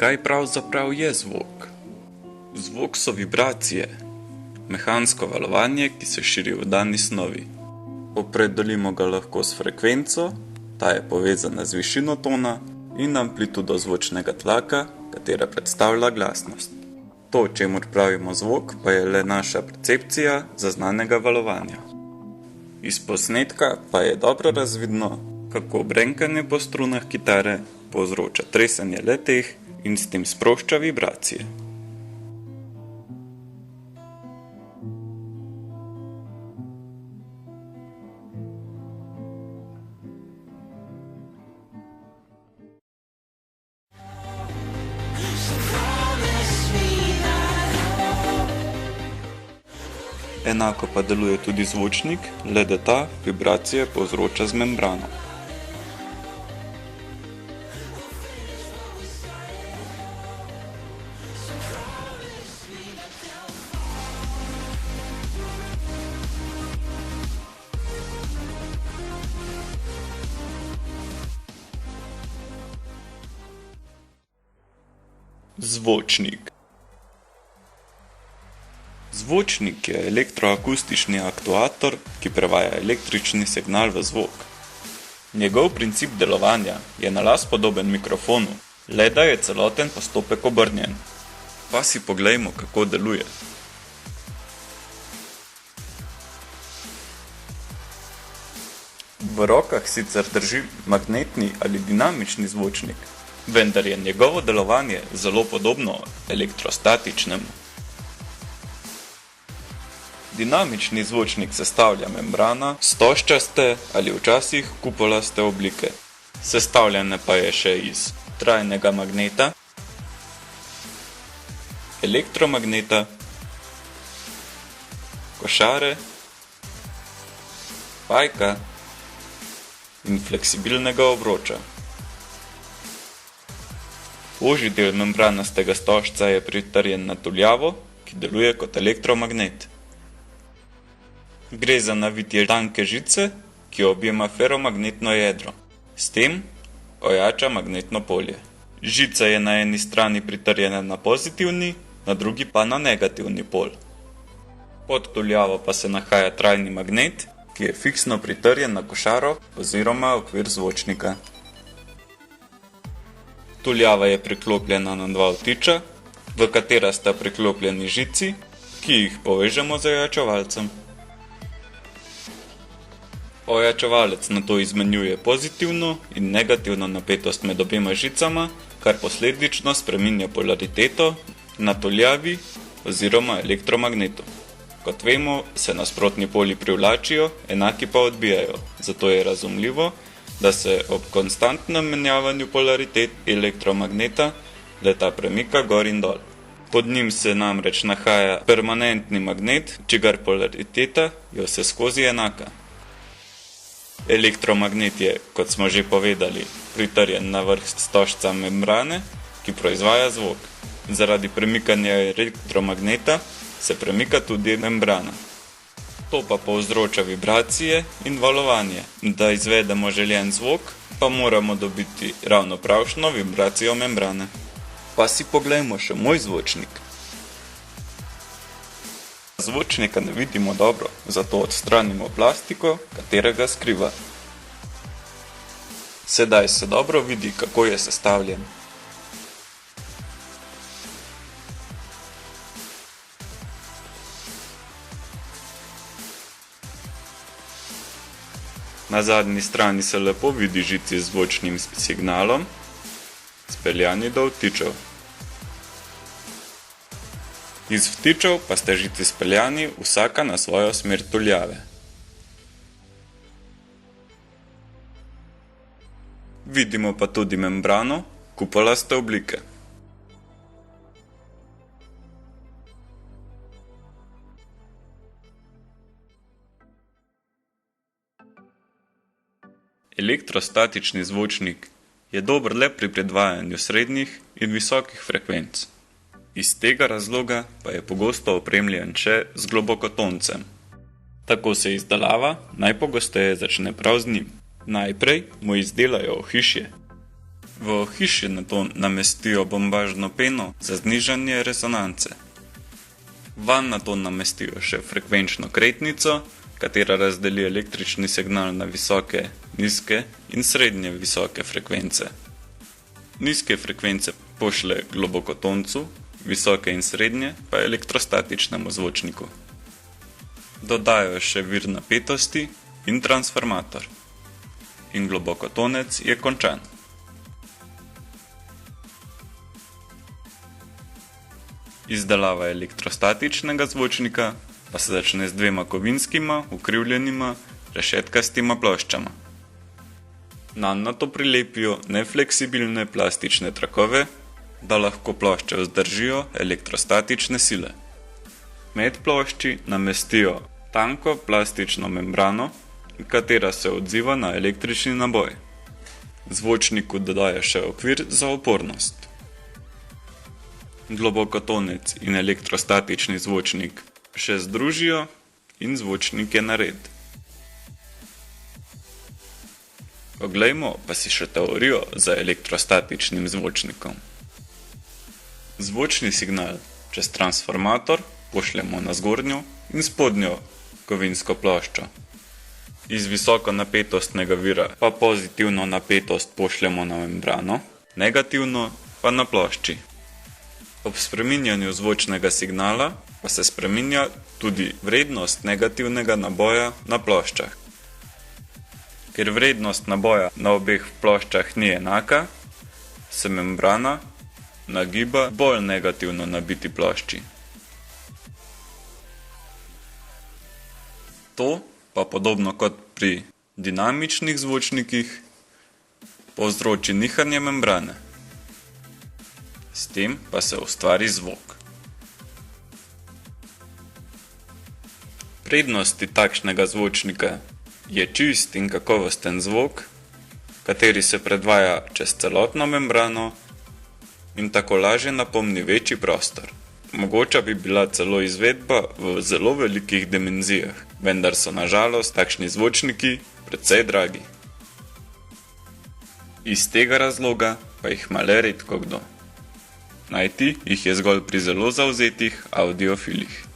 Kaj pravzaprav je zvok? Zvok so vibracije, mehansko valovanje, ki se širi v dani snovi. Opredelimo ga lahko s frekvenco, ta je povezana z višino tona, in amplitudo zvočnega tlaka, katera predstavlja glasnost. To, čemur pravimo zvok, pa je le naša percepcija zaznanega valovanja. Iz posnetka pa je dobro razvidno, kako brenkanje po strunah kitare povzroča tresenje le-teh in s tem sprošča vibracije. Enako pa deluje tudi zvočnik, le da ta vibracije povzroča z membrano. Zvočnik. Zvočnik je elektroakustični aktuator, ki prevaja električni signal v zvok. Njegov princip delovanja je na las podoben mikrofonu, le da je celoten postopek obrnjen. Pa si poglejmo, kako deluje. V rokah sicer drži magnetni ali dinamični zvočnik, vendar je njegovo delovanje zelo podobno elektrostatičnemu. Dinamični zvočnik sestavlja membrana stožčaste ali včasih kupolaste oblike. Sestavljene pa je še iz trajnega magneta, elektromagneta, košare, pajka in fleksibilnega obroča. Ožji del membranastega stožca je pritrjen na tuljavo, ki deluje kot elektromagnet. Gre za navitje tanke žice, ki objema feromagnetno jedro. S tem ojača magnetno polje. Žica je na eni strani pritrjena na pozitivni, na drugi pa na negativni pol. Pod tuljavo pa se nahaja trajni magnet, ki je fiksno pritrjen na košaro oziroma okvir zvočnika. Tuljava je priklopljena na dva vtiča, v katera sta priklopljeni žici, ki jih povežemo z ojačevalcem. Ojačevalec nato izmenjuje pozitivno in negativno napetost med obema žicama, kar posledično spreminja polariteto na tuljavi oziroma elektromagnetu. Kot vemo, se nasprotni poli privlačijo, enaki pa odbijajo, zato je razumljivo, da se ob konstantnem menjavanju polaritet elektromagneta le-ta premika gor in dol. Pod njim se namreč nahaja permanentni magnet, čigar polariteta je vseskozi enaka. Elektromagnet je, kot smo že povedali, pritrjen na vrh stožca membrane, ki proizvaja zvok. Zaradi premikanja elektromagneta se premika tudi membrana. To pa povzroča vibracije in valovanje. Da izvedemo željen zvok, pa moramo dobiti ravno pravšno vibracijo membrane. Pa si poglejmo še moj zvočnik. Zvočnika ne vidimo dobro, zato odstranimo plastiko, katerega skriva. Sedaj se dobro vidi, kako je sestavljen. Na zadnji strani se lepo vidi žici z zvočnim signalom, speljani do vtičev. Iz vtičev pa ste žici speljani vsaka na svojo smer tuljave. Vidimo pa tudi membrano kupolaste oblike. Elektrostatični zvočnik je dober le pri predvajanju srednjih in visokih frekvenc. Iz tega razloga pa je pogosto opremljen še z globokotoncem. Tako se izdelava najpogosteje začne prav z njim. Najprej mu izdelajo ohišje. V ohišje nato namestijo bombažno peno za znižanje rezonance. Vanj nato namestijo še frekvenčno kretnico, katera razdeli električni signal na visoke, nizke in srednje visoke frekvence. Nizke frekvence pošlje globokotoncu, visoke in srednje pa elektrostatičnemu zvočniku. Dodajo še vir napetosti in transformator. In globokotonec je končan. Izdelava elektrostatičnega zvočnika pa se začne z dvema kovinskima, ukrivljenima, rešetkastima ploščama. Nanj nato prilepijo nefleksibilne plastične trakove, da lahko plošče vzdržijo elektrostatične sile. Med plošči namestijo tanko plastično membrano, katera se odziva na električni naboj. Zvočniku dodajo še okvir za opornost. Globokotonec in elektrostatični zvočnik še združijo in zvočnik je nared. Oglejmo pa si še teorijo za elektrostatičnim zvočnikom. Zvočni signal čez transformator pošljemo na zgornjo in spodnjo kovinsko ploščo. Iz visokonapetostnega vira pa pozitivno napetost pošljemo na membrano, negativno pa na plošči. Ob spreminjanju zvočnega signala pa se spreminja tudi vrednost negativnega naboja na ploščah. Ker vrednost naboja na obeh ploščah ni enaka, se membrana nagiba bolj negativno nabiti plošči. To pa podobno kot pri dinamičnih zvočnikih povzroči nihanje membrane. S tem pa se ustvari zvok. Prednosti takšnega zvočnika je čist in kakovosten zvok, kateri se predvaja čez celotno membrano in tako lažje napolni večji prostor. Mogoča bi bila celo izvedba v zelo velikih dimenzijah, vendar so na žalost takšni zvočniki precej dragi. Iz tega razloga pa jih ima le redko kdo. Najti jih je zgolj pri zelo zavzetih audiofilih.